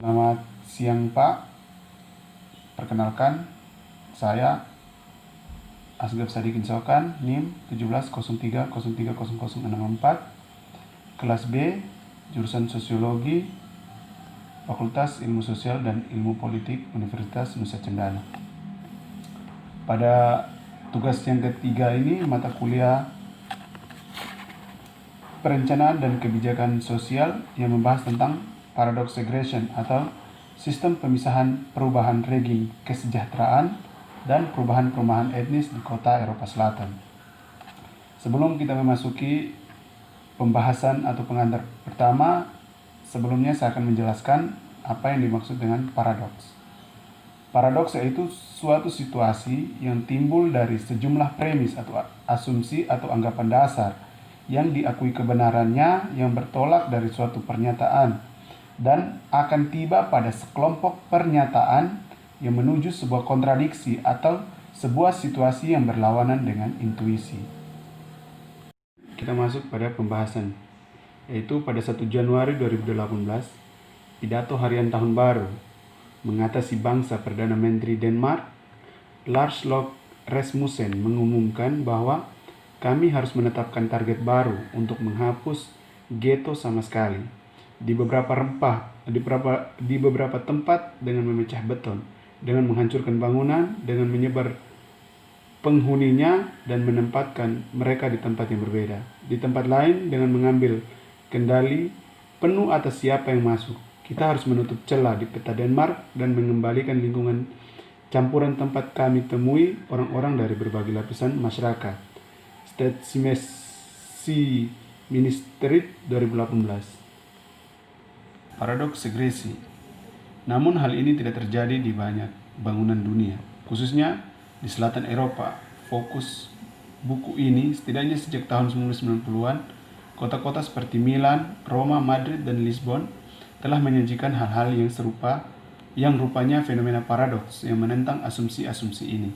Selamat siang Pak, perkenalkan saya Asgaf Sadikin Sokan, NIM 1703030064, kelas B, jurusan Sosiologi, Fakultas Ilmu Sosial dan Ilmu Politik Universitas Nusa Cendana. Pada tugas yang ketiga ini, mata kuliah Perencanaan dan Kebijakan Sosial yang membahas tentang paradox segregation atau sistem pemisahan perubahan regim kesejahteraan dan perubahan-perubahan etnis di kota Eropa Selatan. Sebelum kita memasuki pembahasan atau pengantar pertama, sebelumnya saya akan menjelaskan apa yang dimaksud dengan paradoks. Paradoks yaitu suatu situasi yang timbul dari sejumlah premis atau asumsi atau anggapan dasar yang diakui kebenarannya yang bertolak dari suatu pernyataan dan akan tiba pada sekelompok pernyataan yang menuju sebuah kontradiksi atau sebuah situasi yang berlawanan dengan intuisi. Kita masuk pada pembahasan, yaitu pada 1 Januari 2018, pidato harian tahun baru mengatasi bangsa Perdana Menteri Denmark, Lars Løkke Rasmussen mengumumkan bahwa kami harus menetapkan target baru untuk menghapus ghetto sama sekali di beberapa tempat dengan memecah beton, dengan menghancurkan bangunan, dengan menyebar penghuninya dan menempatkan mereka di tempat yang berbeda. Di tempat lain dengan mengambil kendali penuh atas siapa yang masuk. Kita harus menutup celah di peta Denmark dan mengembalikan lingkungan campuran tempat kami temui orang-orang dari berbagai lapisan masyarakat. Statsministeriet Ministerit 2018. Paradoks segresi. Namun hal ini tidak terjadi di banyak bangunan dunia, khususnya di selatan Eropa. Fokus buku ini setidaknya sejak tahun 1990-an, kota-kota seperti Milan, Roma, Madrid, dan Lisbon telah menyajikan hal-hal yang serupa yang rupanya fenomena paradoks yang menentang asumsi-asumsi ini.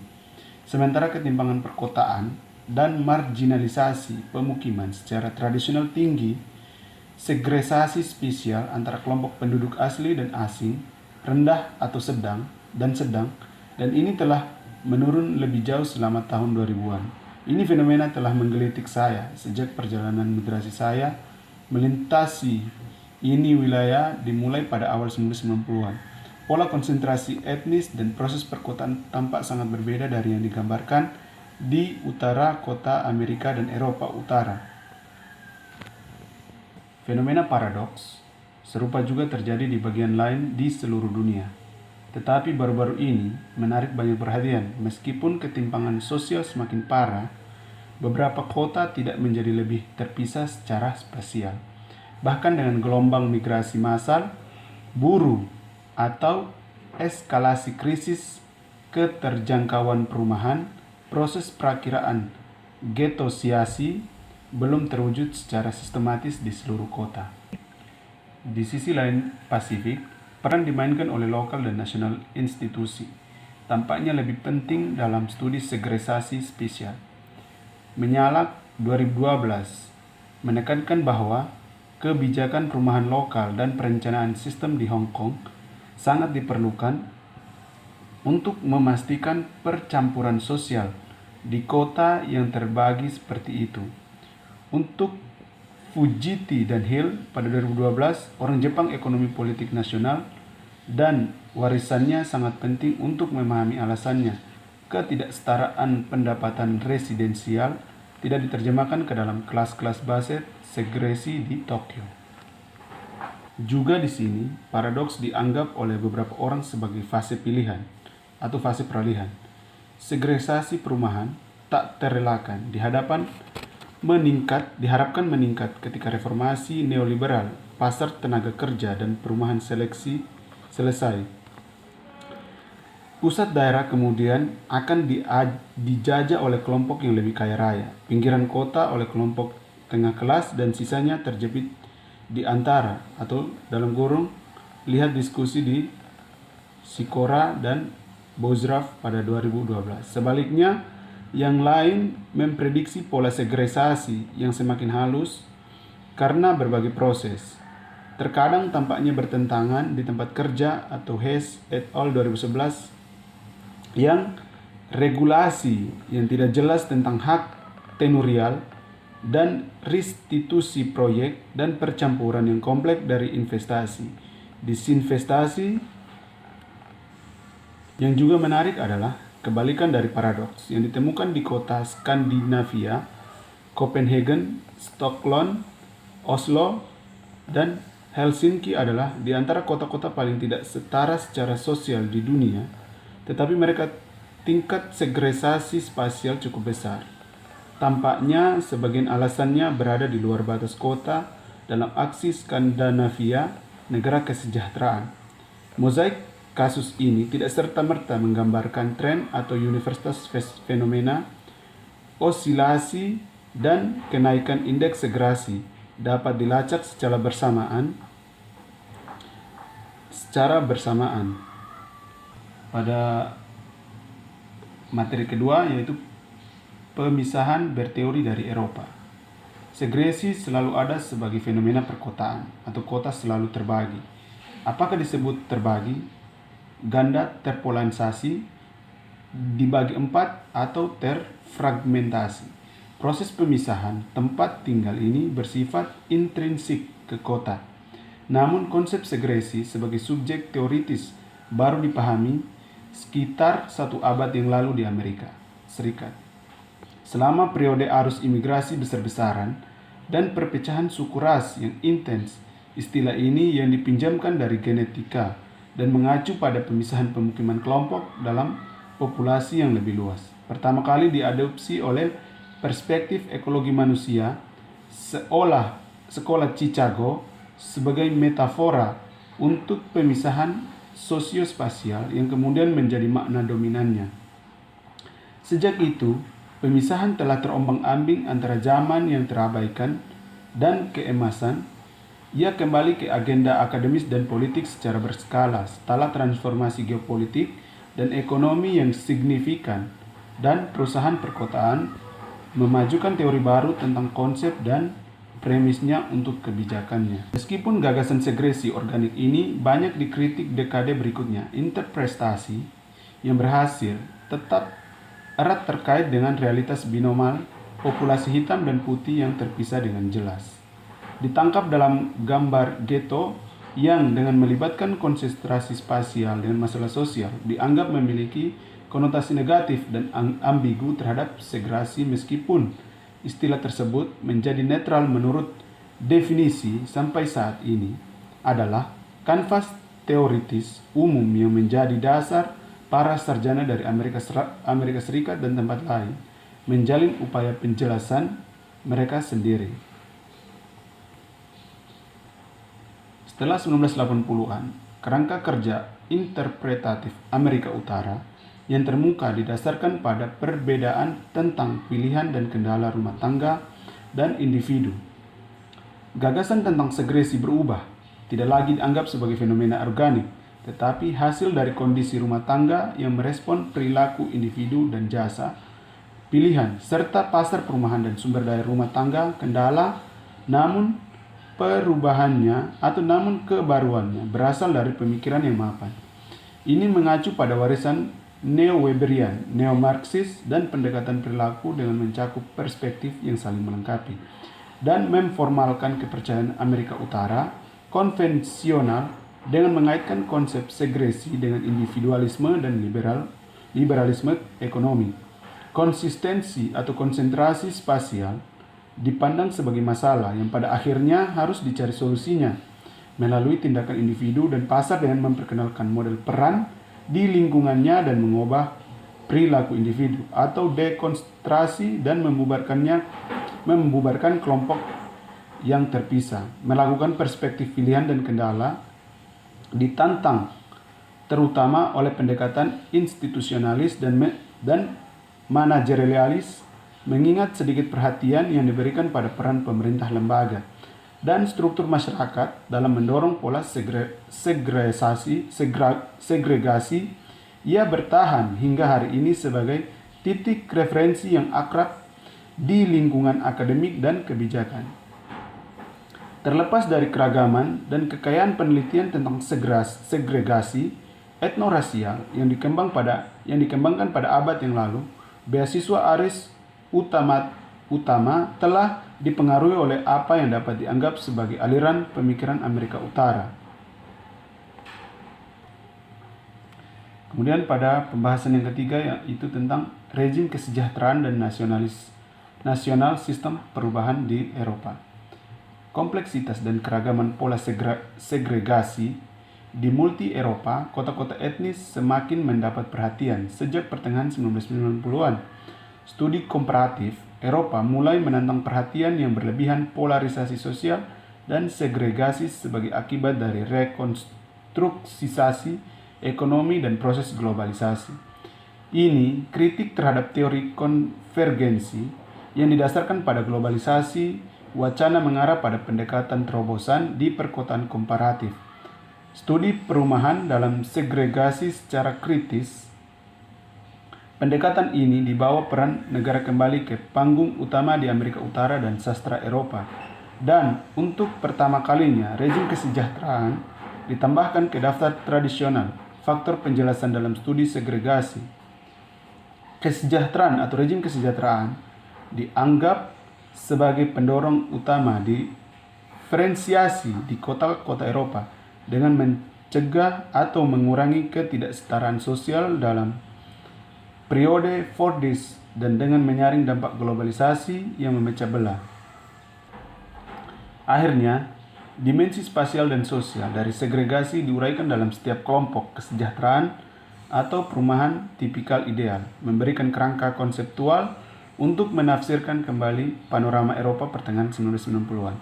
Sementara ketimpangan perkotaan dan marginalisasi pemukiman secara tradisional tinggi, segregasi spesial antara kelompok penduduk asli dan asing rendah atau sedang, dan ini telah menurun lebih jauh selama tahun 2000-an. Ini fenomena telah menggelitik saya sejak perjalanan migrasi saya melintasi ini wilayah dimulai pada awal 1990-an. Pola konsentrasi etnis dan proses perkotaan tampak sangat berbeda dari yang digambarkan di utara kota Amerika dan Eropa Utara. Fenomena paradoks serupa juga terjadi di bagian lain di seluruh dunia. Tetapi baru-baru ini menarik banyak perhatian. Meskipun ketimpangan sosial semakin parah, beberapa kota tidak menjadi lebih terpisah secara spasial. Bahkan dengan gelombang migrasi massal, buruh, atau eskalasi krisis keterjangkauan perumahan, proses perakiraan getosiasi belum terwujud secara sistematis di seluruh kota. Di sisi lain Pasifik, peran dimainkan oleh lokal dan nasional institusi tampaknya lebih penting dalam studi segregasi spesial. Menyalak 2012 menekankan bahwa kebijakan perumahan lokal dan perencanaan sistem di Hong Kong sangat diperlukan untuk memastikan percampuran sosial di kota yang terbagi seperti itu. Untuk Fujiti dan Hill pada 2012, orang Jepang ekonomi politik nasional dan warisannya sangat penting untuk memahami alasannya ketidaksetaraan pendapatan residensial tidak diterjemahkan ke dalam kelas-kelas base segresi di Tokyo. Juga di sini, paradoks dianggap oleh beberapa orang sebagai fase pilihan atau fase peralihan. Segregasi perumahan tak terelakkan diharapkan meningkat ketika reformasi neoliberal, pasar tenaga kerja dan perumahan seleksi selesai. Pusat daerah kemudian akan dijajah oleh kelompok yang lebih kaya raya, pinggiran kota oleh kelompok tengah kelas, dan sisanya terjepit di antara atau dalam kurung lihat diskusi di Sikora dan Bozrah pada 2012. Sebaliknya, yang lain memprediksi pola segregasi yang semakin halus karena berbagai proses. terkadang tampaknya bertentangan di tempat kerja atau Hess et al. 2011 yang regulasi yang tidak jelas tentang hak tenurial dan restitusi proyek dan percampuran yang kompleks dari investasi, disinvestasi. Yang juga menarik adalah kebalikan dari paradoks yang ditemukan di kota Skandinavia, Copenhagen, Stockholm, Oslo, dan Helsinki adalah di antara kota-kota paling tidak setara secara sosial di dunia, tetapi mereka tingkat segregasi spasial cukup besar. Tampaknya sebagian alasannya berada di luar batas kota dalam aksi Skandinavia, negara kesejahteraan. Mozaik kasus ini tidak serta-merta menggambarkan tren atau universalitas fenomena, osilasi, dan kenaikan indeks segregasi dapat dilacak secara bersamaan. Pada materi kedua, yaitu pemisahan berteori dari Eropa. Segresi selalu ada sebagai fenomena perkotaan atau kota selalu terbagi. Apakah disebut terbagi, ganda, terpolarisasi, dibagi empat, atau terfragmentasi? Proses pemisahan tempat tinggal ini bersifat intrinsik ke kota. Namun konsep segresi sebagai subjek teoritis baru dipahami sekitar 1 abad yang lalu di Amerika Serikat. Selama periode arus imigrasi besar-besaran dan perpecahan suku ras yang intens, istilah ini yang dipinjamkan dari genetika dan mengacu pada pemisahan pemukiman kelompok dalam populasi yang lebih luas. Pertama kali diadopsi oleh perspektif ekologi manusia sekolah Chicago sebagai metafora untuk pemisahan sosiospasial yang kemudian menjadi makna dominannya. Sejak itu, pemisahan telah terombang-ambing antara zaman yang terabaikan dan keemasan. Ia kembali ke agenda akademis dan politik secara berskala setelah transformasi geopolitik dan ekonomi yang signifikan, dan perusahaan perkotaan memajukan teori baru tentang konsep dan premisnya untuk kebijakannya. Meskipun gagasan segresi organik ini banyak dikritik dekade berikutnya, interpretasi yang berhasil tetap erat terkait dengan realitas binomal populasi hitam dan putih yang terpisah dengan jelas. Ditangkap dalam gambar ghetto yang dengan melibatkan konsentrasi spasial dengan masalah sosial dianggap memiliki konotasi negatif dan ambigu terhadap segresi, meskipun istilah tersebut menjadi netral menurut definisi sampai saat ini adalah kanvas teoritis umum yang menjadi dasar para sarjana dari Amerika Serikat dan tempat lain menjalin upaya penjelasan mereka sendiri. Setelah 1980-an, kerangka kerja interpretatif Amerika Utara yang termuka didasarkan pada perbedaan tentang pilihan dan kendala rumah tangga dan individu. Gagasan tentang segresi berubah, tidak lagi dianggap sebagai fenomena organik, tetapi hasil dari kondisi rumah tangga yang merespon perilaku individu dan jasa, pilihan, serta pasar perumahan dan sumber daya rumah tangga kendala, namun kebaruannya berasal dari pemikiran yang mapan. Ini mengacu pada warisan neo-Weberian, neo-Marxis, dan pendekatan perilaku dengan mencakup perspektif yang saling melengkapi dan memformalkan kepercayaan Amerika Utara konvensional dengan mengaitkan konsep segresi dengan individualisme dan liberalisme ekonomi. Konsistensi atau konsentrasi spasial dipandang sebagai masalah yang pada akhirnya harus dicari solusinya melalui tindakan individu dan pasar dengan memperkenalkan model peran di lingkungannya dan mengubah perilaku individu atau dekonstruksi dan membubarkan kelompok yang terpisah. Melakukan perspektif pilihan dan kendala ditantang terutama oleh pendekatan institusionalis dan manajerialis, mengingat sedikit perhatian yang diberikan pada peran pemerintah lembaga dan struktur masyarakat dalam mendorong pola segregasi. Ia bertahan hingga hari ini sebagai titik referensi yang akrab di lingkungan akademik dan kebijakan. Terlepas dari keragaman dan kekayaan penelitian tentang segregasi etnorasial yang dikembangkan pada abad yang lalu, beasiswa Aris utama telah dipengaruhi oleh apa yang dapat dianggap sebagai aliran pemikiran Amerika Utara. Kemudian pada pembahasan yang ketiga, yaitu tentang rezim kesejahteraan dan nasional sistem perubahan di Eropa. Kompleksitas dan keragaman pola segregasi di multi Eropa, kota-kota etnis semakin mendapat perhatian sejak pertengahan 1990-an. Studi komparatif Eropa mulai menantang perhatian yang berlebihan polarisasi sosial dan segregasi sebagai akibat dari rekonstruksisasi ekonomi dan proses globalisasi. Ini kritik terhadap teori konvergensi yang didasarkan pada globalisasi, wacana mengarah pada pendekatan terobosan di perkotaan komparatif. Studi perumahan dalam segregasi secara kritis. Pendekatan ini dibawa peran negara kembali ke panggung utama di Amerika Utara dan sastra Eropa. Dan untuk pertama kalinya, rezim kesejahteraan ditambahkan ke daftar tradisional faktor penjelasan dalam studi segregasi. Kesejahteraan atau rezim kesejahteraan dianggap sebagai pendorong utama diferensiasi di kota-kota Eropa dengan mencegah atau mengurangi ketidaksetaraan sosial dalam periode Fordist dan dengan menyaring dampak globalisasi yang memecah belah. Akhirnya, dimensi spasial dan sosial dari segregasi diuraikan dalam setiap kelompok kesejahteraan atau perumahan tipikal ideal, memberikan kerangka konseptual untuk menafsirkan kembali panorama Eropa pertengahan 1990-an.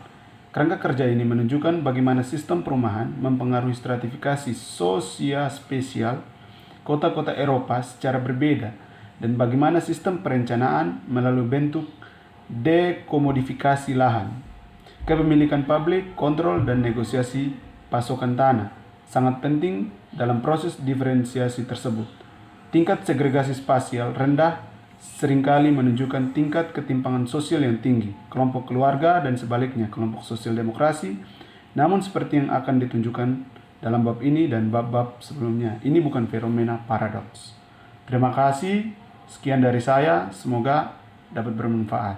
Kerangka kerja ini menunjukkan bagaimana sistem perumahan mempengaruhi stratifikasi sosia-spesial kota-kota Eropa secara berbeda dan bagaimana sistem perencanaan melalui bentuk dekomodifikasi lahan, kepemilikan publik, kontrol, dan negosiasi pasokan tanah sangat penting dalam proses diferensiasi tersebut. Tingkat segregasi spasial rendah seringkali menunjukkan tingkat ketimpangan sosial yang tinggi, kelompok keluarga dan sebaliknya kelompok sosial demokrasi. Namun seperti yang akan ditunjukkan dalam bab ini dan bab-bab sebelumnya, ini bukan fenomena paradoks. Terima kasih, sekian dari saya, semoga dapat bermanfaat.